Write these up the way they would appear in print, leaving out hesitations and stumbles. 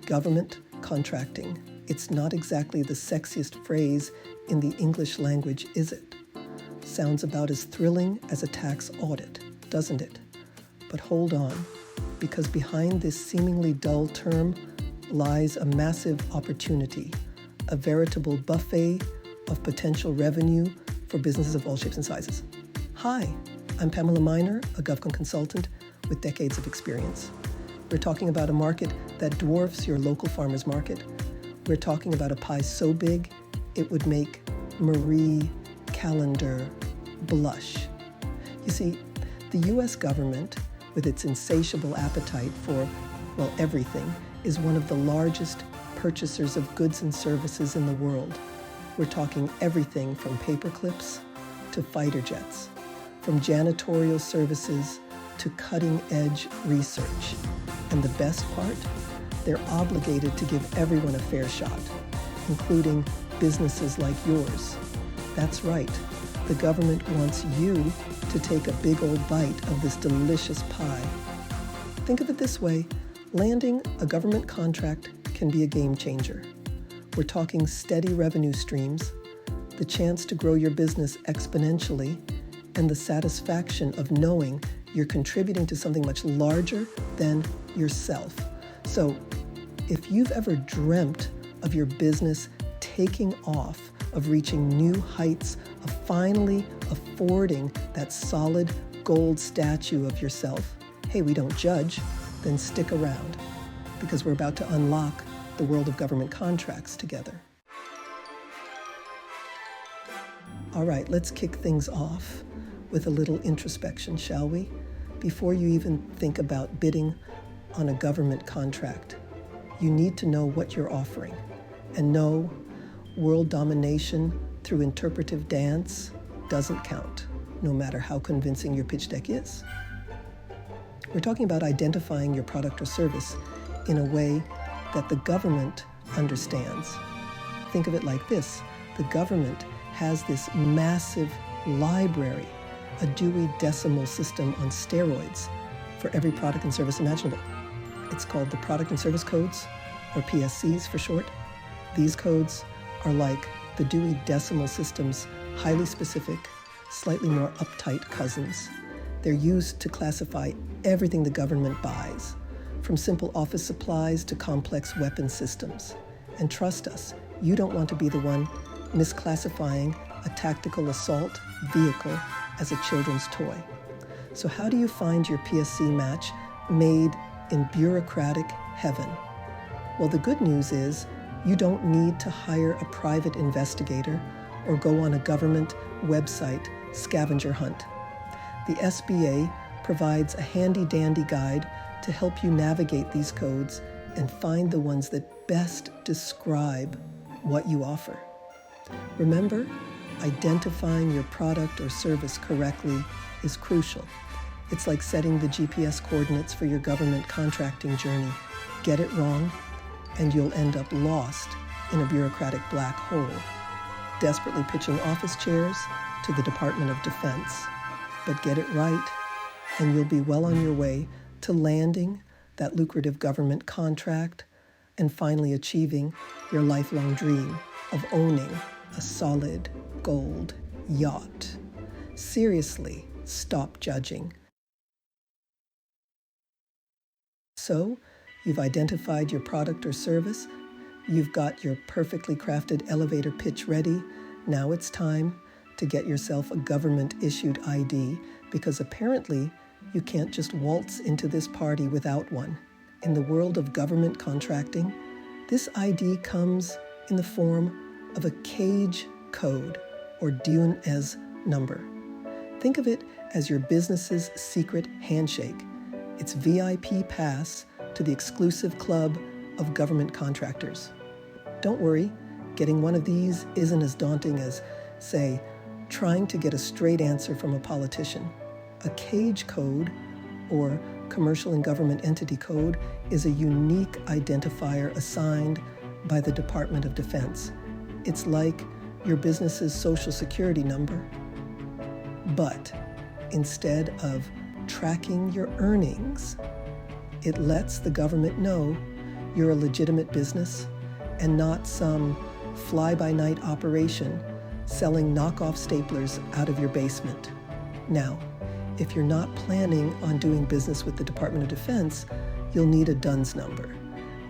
Government contracting. It's not exactly the sexiest phrase in the English language, is it? Sounds about as thrilling as a tax audit, doesn't it? But hold on, because behind this seemingly dull term lies a massive opportunity, a veritable buffet of potential revenue for businesses of all shapes and sizes. Hi, I'm Pamela Miner, a GovCon consultant with decades of experience. We're talking about a market that dwarfs your local farmer's market. We're talking about a pie so big it would make Marie Callender blush. You see, the U.S. government, with its insatiable appetite for, well, everything, is one of the largest purchasers of goods and services in the world. We're talking everything from paper clips to fighter jets, from janitorial services to cutting-edge research. And the best part? They're obligated to give everyone a fair shot, including businesses like yours. That's right, the government wants you to take a big old bite of this delicious pie. Think of it this way, landing a government contract can be a game changer. We're talking steady revenue streams, the chance to grow your business exponentially, and the satisfaction of knowing you're contributing to something much larger than yourself. So, if you've ever dreamt of your business taking off, of reaching new heights, of finally affording that solid gold statue of yourself, hey, we don't judge, then stick around, because we're about to unlock the world of government contracts together. All right, let's kick things off with a little introspection, shall we? Before you even think about bidding on a government contract, you need to know what you're offering. And no, world domination through interpretive dance doesn't count, no matter how convincing your pitch deck is. We're talking about identifying your product or service in a way that the government understands. Think of it like this. The government has this massive library, a Dewey Decimal System on steroids for every product and service imaginable. It's called the Product and Service Codes, or PSCs for short. These codes are like the Dewey Decimal System's highly specific, slightly more uptight cousins. They're used to classify everything the government buys, from simple office supplies to complex weapon systems. And trust us, you don't want to be the one misclassifying a tactical assault vehicle as a children's toy. So how do you find your PSC match made in bureaucratic heaven? Well, the good news is you don't need to hire a private investigator or go on a government website scavenger hunt. The SBA provides a handy-dandy guide to help you navigate these codes and find the ones that best describe what you offer. Remember, identifying your product or service correctly is crucial. It's like setting the GPS coordinates for your government contracting journey. Get it wrong, and you'll end up lost in a bureaucratic black hole, desperately pitching office chairs to the Department of Defense. But get it right, and you'll be well on your way to landing that lucrative government contract and finally achieving your lifelong dream of owning a solid gold yacht. Seriously, stop judging. So, you've identified your product or service, you've got your perfectly crafted elevator pitch ready. Now it's time to get yourself a government-issued ID, because apparently you can't just waltz into this party without one. In the world of government contracting, this ID comes in the form of a cage code, or DUNS number. Think of it as your business's secret handshake. It's VIP pass to the exclusive club of government contractors. Don't worry, getting one of these isn't as daunting as, say, trying to get a straight answer from a politician. A cage code, or commercial and government entity code, is a unique identifier assigned by the Department of Defense. It's like your business's social security number. But instead of tracking your earnings, it lets the government know you're a legitimate business and not some fly-by-night operation selling knockoff staplers out of your basement. Now, if you're not planning on doing business with the Department of Defense, you'll need a DUNS number.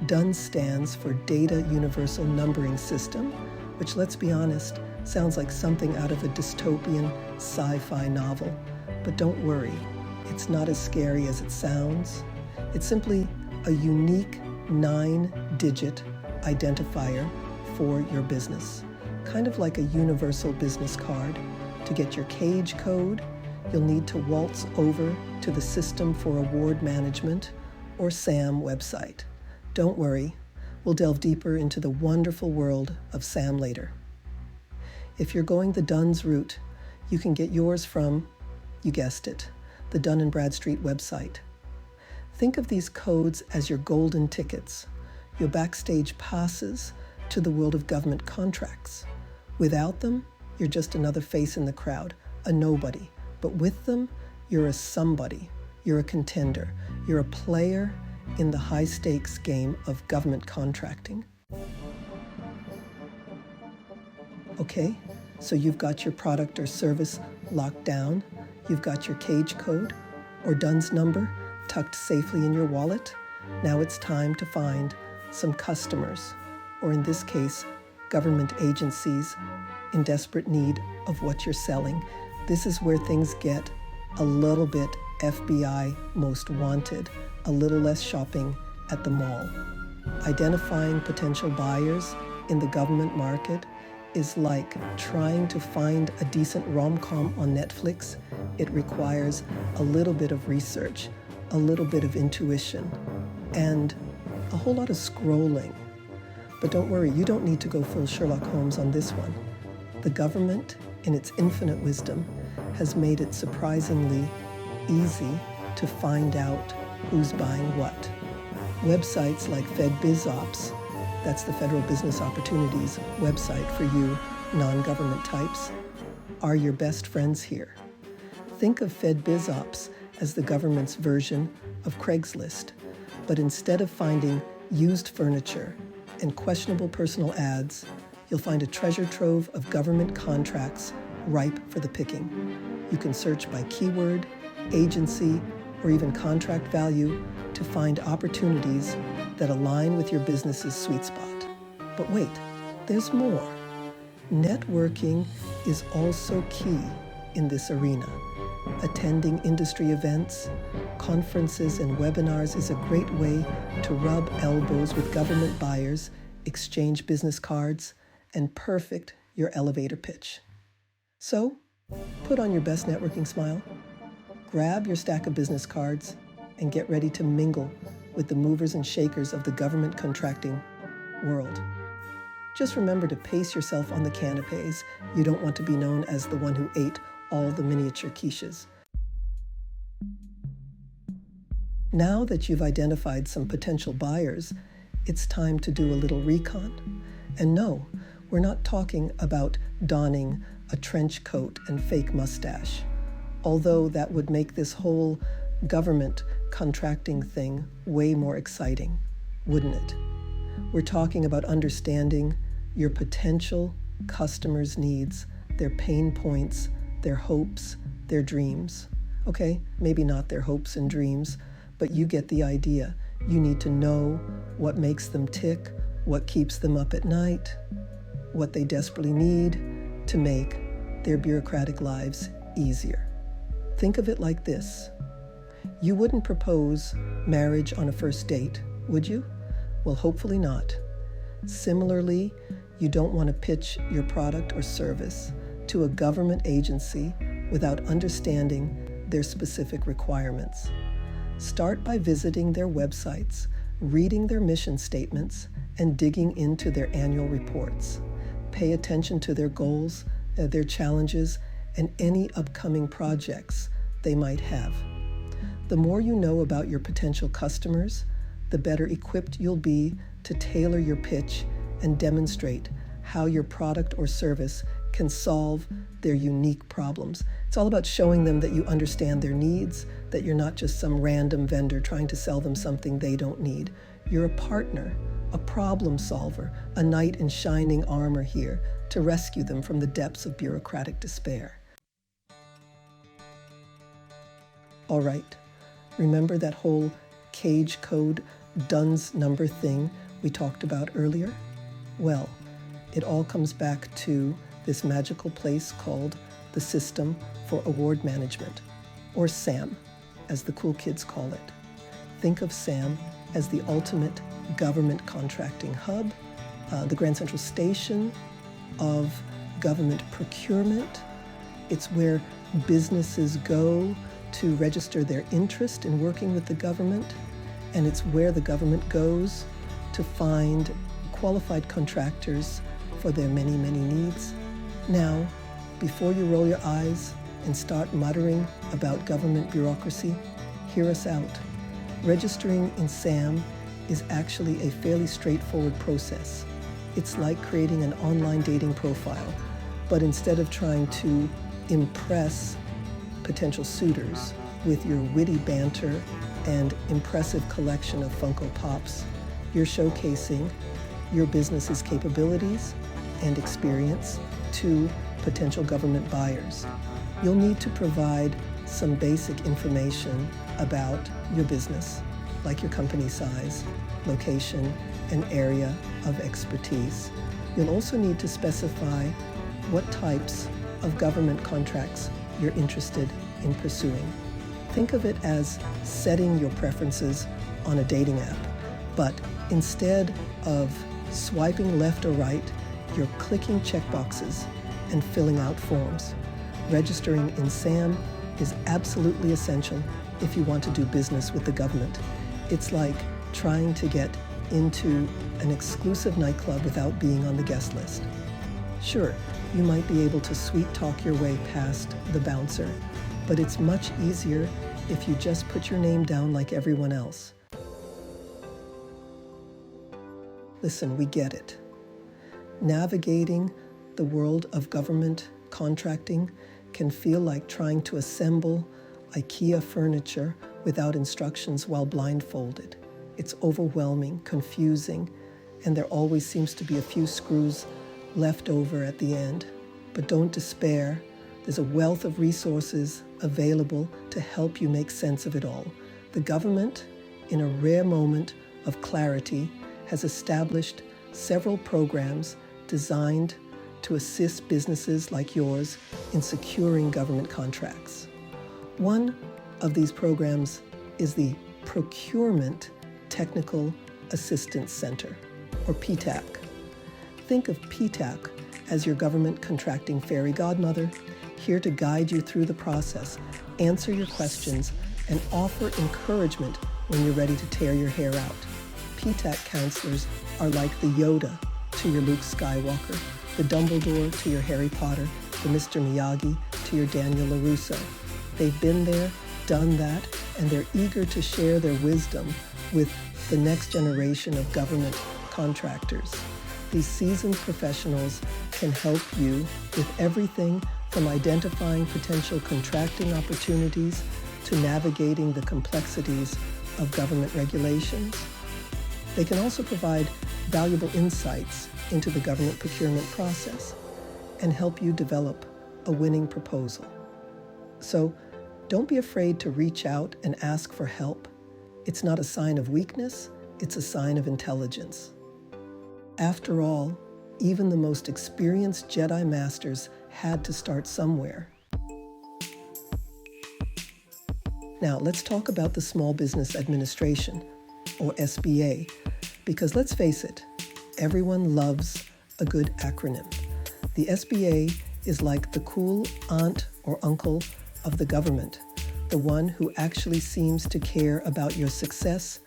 DUNS stands for Data Universal Numbering System, which, let's be honest, sounds like something out of a dystopian sci-fi novel. But don't worry, it's not as scary as it sounds. It's simply a unique 9-digit identifier for your business, kind of like a universal business card. To get your cage code, you'll need to waltz over to the System for Award Management, or SAM website. Don't worry, we'll delve deeper into the wonderful world of SAM later. If you're going the DUNS route, you can get yours from, you guessed it, the Dun & Bradstreet website. Think of these codes as your golden tickets, your backstage passes to the world of government contracts. Without them, you're just another face in the crowd, a nobody. But with them, you're a somebody, you're a contender, you're a player in the high-stakes game of government contracting. Okay, so you've got your product or service locked down, you've got your cage code or DUNS number tucked safely in your wallet. Now it's time to find some customers, or in this case, government agencies in desperate need of what you're selling. This is where things get a little bit FBI most wanted, a little less shopping at the mall. Identifying potential buyers in the government market is like trying to find a decent rom-com on Netflix. It requires a little bit of research, a little bit of intuition, and a whole lot of scrolling. But don't worry, you don't need to go full Sherlock Holmes on this one. The government, in its infinite wisdom, has made it surprisingly easy to find out who's buying what. Websites like FedBizOps, that's the Federal Business Opportunities website for you non-government types, are your best friends here. Think of FedBizOps as the government's version of Craigslist, but instead of finding used furniture and questionable personal ads, you'll find a treasure trove of government contracts ripe for the picking. You can search by keyword, agency, or even contract value to find opportunities that align with your business's sweet spot. But wait, there's more. Networking is also key in this arena. Attending industry events, conferences, and webinars is a great way to rub elbows with government buyers, exchange business cards, and perfect your elevator pitch. So, put on your best networking smile, grab your stack of business cards, and get ready to mingle with the movers and shakers of the government contracting world. Just remember to pace yourself on the canapes. You don't want to be known as the one who ate all the miniature quiches. Now that you've identified some potential buyers, it's time to do a little recon. And no, we're not talking about donning a trench coat and fake mustache, although that would make this whole government contracting thing way more exciting, wouldn't it? We're talking about understanding your potential customers' needs, their pain points, their hopes, their dreams. Okay, maybe not their hopes and dreams, but you get the idea. You need to know what makes them tick, what keeps them up at night, what they desperately need to make their bureaucratic lives easier. Think of it like this. You wouldn't propose marriage on a first date, would you? Well, hopefully not. Similarly, you don't want to pitch your product or service to a government agency without understanding their specific requirements. Start by visiting their websites, reading their mission statements, and digging into their annual reports. Pay attention to their goals, their challenges, and any upcoming projects they might have. The more you know about your potential customers, the better equipped you'll be to tailor your pitch and demonstrate how your product or service can solve their unique problems. It's all about showing them that you understand their needs, that you're not just some random vendor trying to sell them something they don't need. You're a partner, a problem solver, a knight in shining armor here to rescue them from the depths of bureaucratic despair. All right, remember that whole cage code Duns number thing we talked about earlier? Well, it all comes back to this magical place called the System for Award Management, or SAM, as the cool kids call it. Think of SAM as the ultimate government contracting hub, the Grand Central Station of government procurement. It's where businesses go to register their interest in working with the government, and it's where the government goes to find qualified contractors for their many, many needs. Now, before you roll your eyes and start muttering about government bureaucracy, hear us out. Registering in SAM is actually a fairly straightforward process. It's like creating an online dating profile, but instead of trying to impress potential suitors with your witty banter and impressive collection of Funko Pops, you're showcasing your business's capabilities and experience to potential government buyers. You'll need to provide some basic information about your business, like your company size, location, and area of expertise. You'll also need to specify what types of government contracts you're interested in pursuing. Think of it as setting your preferences on a dating app, but instead of swiping left or right, you're clicking checkboxes and filling out forms. Registering in SAM is absolutely essential if you want to do business with the government. It's like trying to get into an exclusive nightclub without being on the guest list. Sure, you might be able to sweet talk your way past the bouncer, but it's much easier if you just put your name down like everyone else. Listen, we get it. Navigating the world of government contracting can feel like trying to assemble IKEA furniture without instructions while blindfolded. It's overwhelming, confusing, and there always seems to be a few screws left over at the end. But don't despair. There's a wealth of resources available to help you make sense of it all. The government, in a rare moment of clarity, has established several programs designed to assist businesses like yours in securing government contracts. One of these programs is the Procurement Technical Assistance Center, or PTAC. Think of PTAC as your government contracting fairy godmother, here to guide you through the process, answer your questions, and offer encouragement when you're ready to tear your hair out. PTAC counselors are like the Yoda to your Luke Skywalker, the Dumbledore to your Harry Potter, the Mr. Miyagi to your Daniel LaRusso. They've been there, done that, and they're eager to share their wisdom with the next generation of government contractors. These seasoned professionals can help you with everything from identifying potential contracting opportunities to navigating the complexities of government regulations. They can also provide valuable insights into the government procurement process and help you develop a winning proposal. So don't be afraid to reach out and ask for help. It's not a sign of weakness, it's a sign of intelligence. After all, even the most experienced Jedi Masters had to start somewhere. Now, let's talk about the Small Business Administration, or SBA, because let's face it, everyone loves a good acronym. The SBA is like the cool aunt or uncle of the government, the one who actually seems to care about your success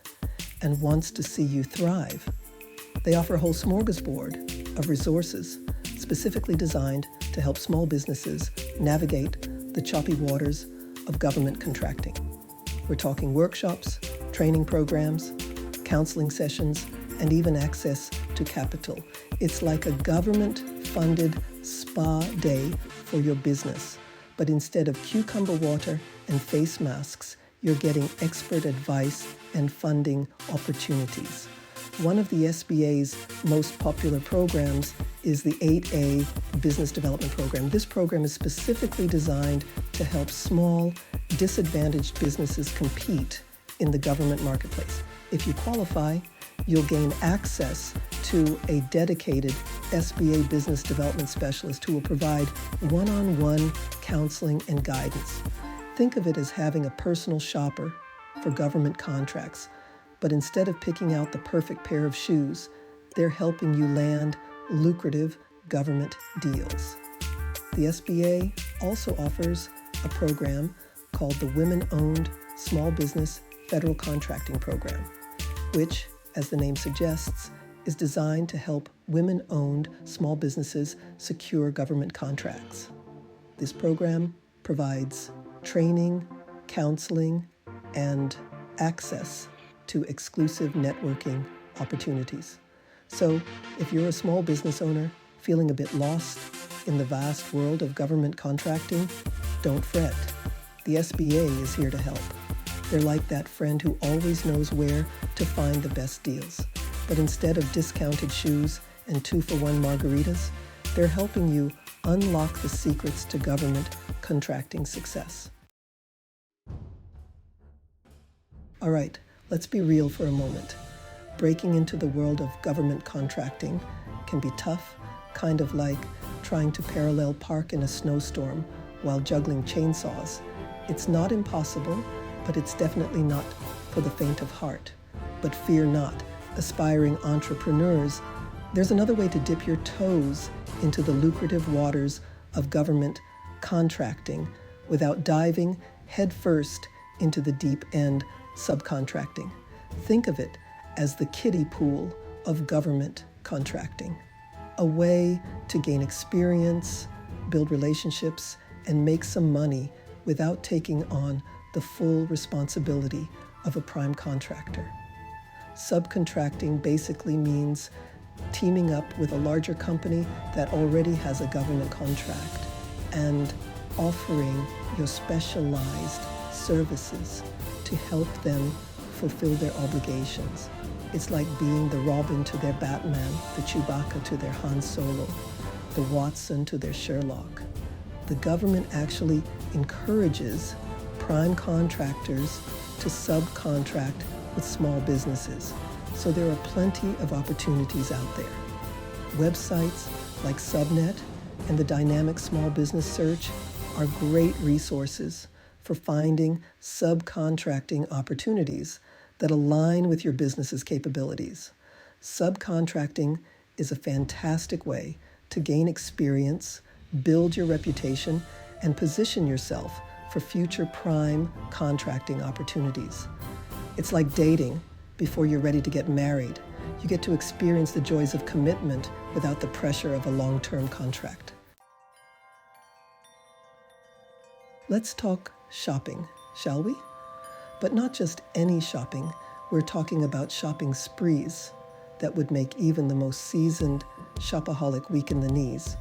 and wants to see you thrive. They offer a whole smorgasbord of resources specifically designed to help small businesses navigate the choppy waters of government contracting. We're talking workshops, training programs, counseling sessions, and even access to capital. It's like a government-funded spa day for your business. But instead of cucumber water and face masks, you're getting expert advice and funding opportunities. One of the SBA's most popular programs is the 8A Business Development Program. This program is specifically designed to help small, disadvantaged businesses compete in the government marketplace. If you qualify, you'll gain access to a dedicated SBA business development specialist who will provide one-on-one counseling and guidance. Think of it as having a personal shopper for government contracts, but instead of picking out the perfect pair of shoes, they're helping you land lucrative government deals. The SBA also offers a program called the Women-Owned Small Business Federal Contracting Program, which, as the name suggests, is designed to help women-owned small businesses secure government contracts. This program provides training, counseling, and access to exclusive networking opportunities. So if you're a small business owner feeling a bit lost in the vast world of government contracting, don't fret. The SBA is here to help. They're like that friend who always knows where to find the best deals. But instead of discounted shoes and 2-for-1 margaritas, they're helping you unlock the secrets to government contracting success. All right, let's be real for a moment. Breaking into the world of government contracting can be tough, kind of like trying to parallel park in a snowstorm while juggling chainsaws. It's not impossible, but it's definitely not for the faint of heart. But fear not, aspiring entrepreneurs. There's another way to dip your toes into the lucrative waters of government contracting without diving headfirst into the deep end subcontracting. Think of it as the kiddie pool of government contracting, a way to gain experience, build relationships, and make some money without taking on the full responsibility of a prime contractor. Subcontracting basically means teaming up with a larger company that already has a government contract and offering your specialized services to help them fulfill their obligations. It's like being the Robin to their Batman, the Chewbacca to their Han Solo, the Watson to their Sherlock. The government actually encourages prime contractors to subcontract with small businesses. So there are plenty of opportunities out there. Websites like Subnet and the Dynamic Small Business Search are great resources for finding subcontracting opportunities that align with your business's capabilities. Subcontracting is a fantastic way to gain experience, build your reputation, and position yourself for future prime contracting opportunities. It's like dating before you're ready to get married. You get to experience the joys of commitment without the pressure of a long-term contract. Let's talk shopping, shall we? But not just any shopping. We're talking about shopping sprees that would make even the most seasoned shopaholic weak in the knees.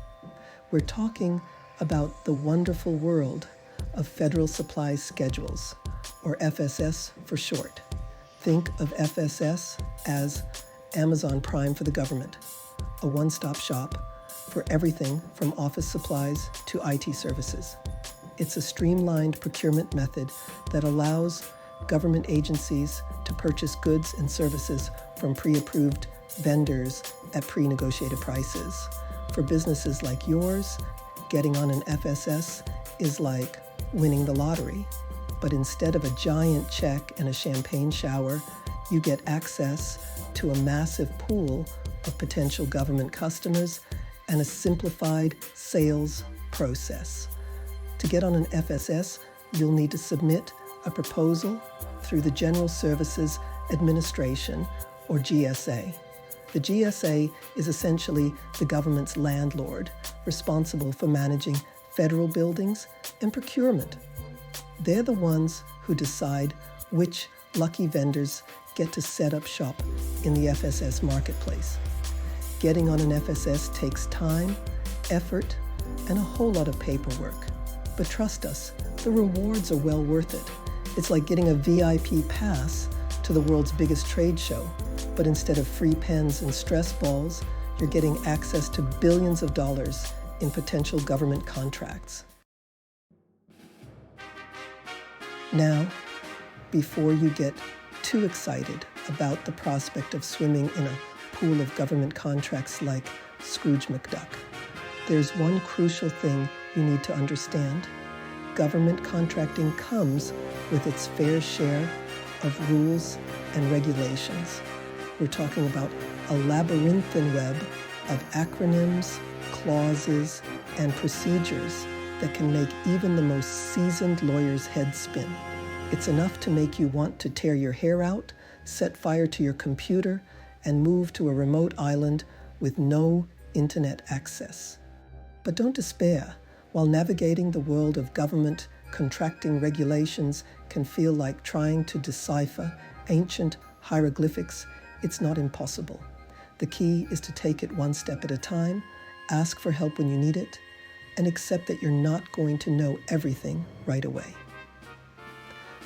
We're talking about the wonderful world of Federal Supply Schedules, or FSS for short. Think of FSS as Amazon Prime for the government, a one-stop shop for everything from office supplies to IT services. It's a streamlined procurement method that allows government agencies to purchase goods and services from pre-approved vendors at pre-negotiated prices. For businesses like yours, getting on an FSS is like winning the lottery. But instead of a giant check and a champagne shower, you get access to a massive pool of potential government customers and a simplified sales process. To get on an FSS, you'll need to submit a proposal through the General Services Administration, or GSA. The GSA is essentially the government's landlord, responsible for managing federal buildings and procurement. They're the ones who decide which lucky vendors get to set up shop in the FSS marketplace. Getting on an FSS takes time, effort, and a whole lot of paperwork. But trust us, the rewards are well worth it. It's like getting a VIP pass to the world's biggest trade show, but instead of free pens and stress balls, you're getting access to billions of dollars in potential government contracts. Now, before you get too excited about the prospect of swimming in a pool of government contracts like Scrooge McDuck, there's one crucial thing you need to understand. Government contracting comes with its fair share of rules and regulations. We're talking about a labyrinthine web of acronyms, clauses, and procedures that can make even the most seasoned lawyer's head spin. It's enough to make you want to tear your hair out, set fire to your computer, and move to a remote island with no internet access. But don't despair. While navigating the world of government contracting regulations can feel like trying to decipher ancient hieroglyphics, it's not impossible. The key is to take it one step at a time, ask for help when you need it, and accept that you're not going to know everything right away.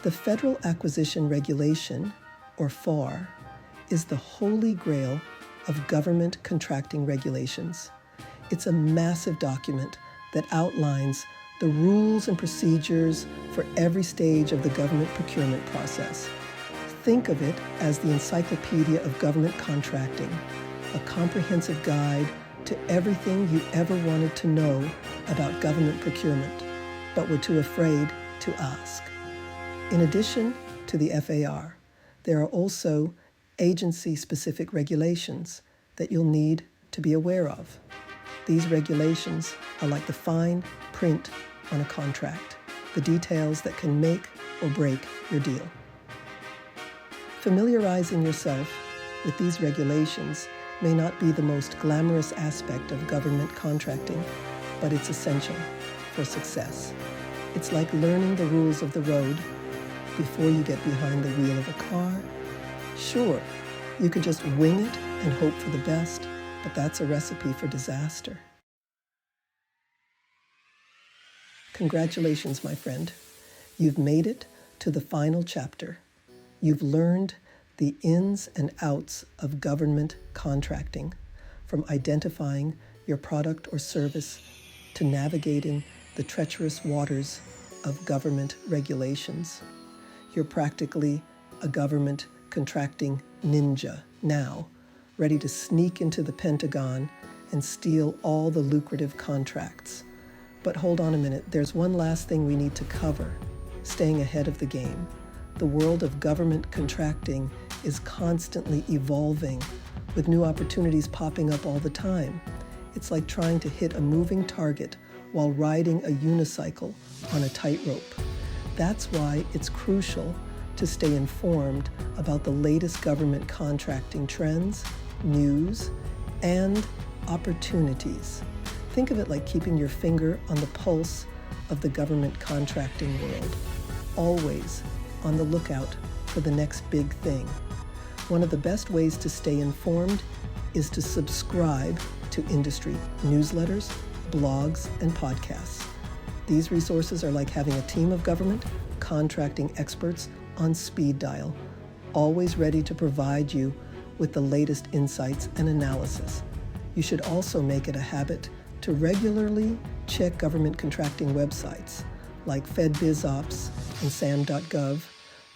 The Federal Acquisition Regulation, or FAR, is the holy grail of government contracting regulations. It's a massive document that outlines the rules and procedures for every stage of the government procurement process. Think of it as the encyclopedia of government contracting, a comprehensive guide to everything you ever wanted to know about government procurement, but were too afraid to ask. In addition to the FAR, there are also agency-specific regulations that you'll need to be aware of. These regulations are like the fine print on a contract, the details that can make or break your deal. Familiarizing yourself with these regulations may not be the most glamorous aspect of government contracting, but it's essential for success. It's like learning the rules of the road before you get behind the wheel of a car. Sure, you could just wing it and hope for the best, but that's a recipe for disaster. Congratulations, my friend. You've made it to the final chapter. You've learned the ins and outs of government contracting, from identifying your product or service to navigating the treacherous waters of government regulations. You're practically a government contracting ninja now, ready to sneak into the Pentagon and steal all the lucrative contracts. But hold on a minute, there's one last thing we need to cover, staying ahead of the game. The world of government contracting is constantly evolving, with new opportunities popping up all the time. It's like trying to hit a moving target while riding a unicycle on a tightrope. That's why it's crucial to stay informed about the latest government contracting trends, news, and opportunities. Think of it like keeping your finger on the pulse of the government contracting world, always on the lookout for the next big thing. One of the best ways to stay informed is to subscribe to industry newsletters, blogs, and podcasts. These resources are like having a team of government contracting experts on speed dial, always ready to provide you with the latest insights and analysis. You should also make it a habit to regularly check government contracting websites like FedBizOps and SAM.gov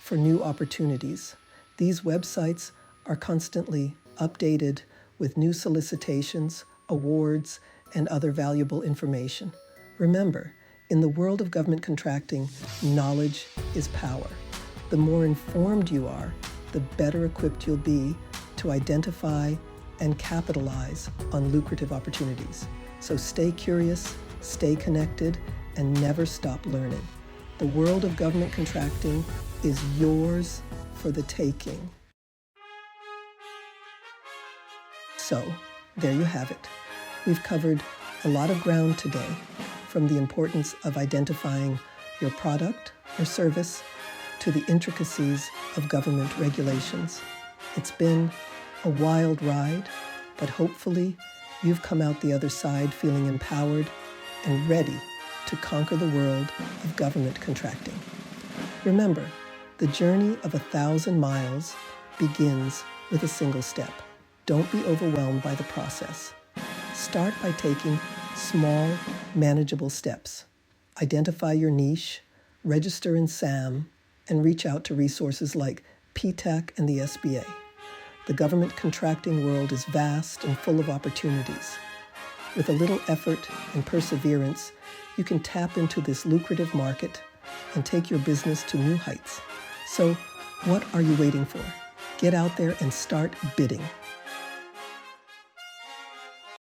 for new opportunities. These websites are constantly updated with new solicitations, awards, and other valuable information. Remember, in the world of government contracting, knowledge is power. The more informed you are, the better equipped you'll be to identify and capitalize on lucrative opportunities. So stay curious, stay connected, and never stop learning. The world of government contracting is yours for the taking. So, there you have it. We've covered a lot of ground today, from the importance of identifying your product or service to the intricacies of government regulations. It's been a wild ride, but hopefully you've come out the other side feeling empowered and ready to conquer the world of government contracting. Remember, The journey of 1,000 miles begins with a single step. Don't be overwhelmed by the process. Start by taking small, manageable steps. Identify your niche, register in SAM, and reach out to resources like PTAC and the SBA. The government contracting world is vast and full of opportunities. With a little effort and perseverance, you can tap into this lucrative market and take your business to new heights. So, what are you waiting for? Get out there and start bidding.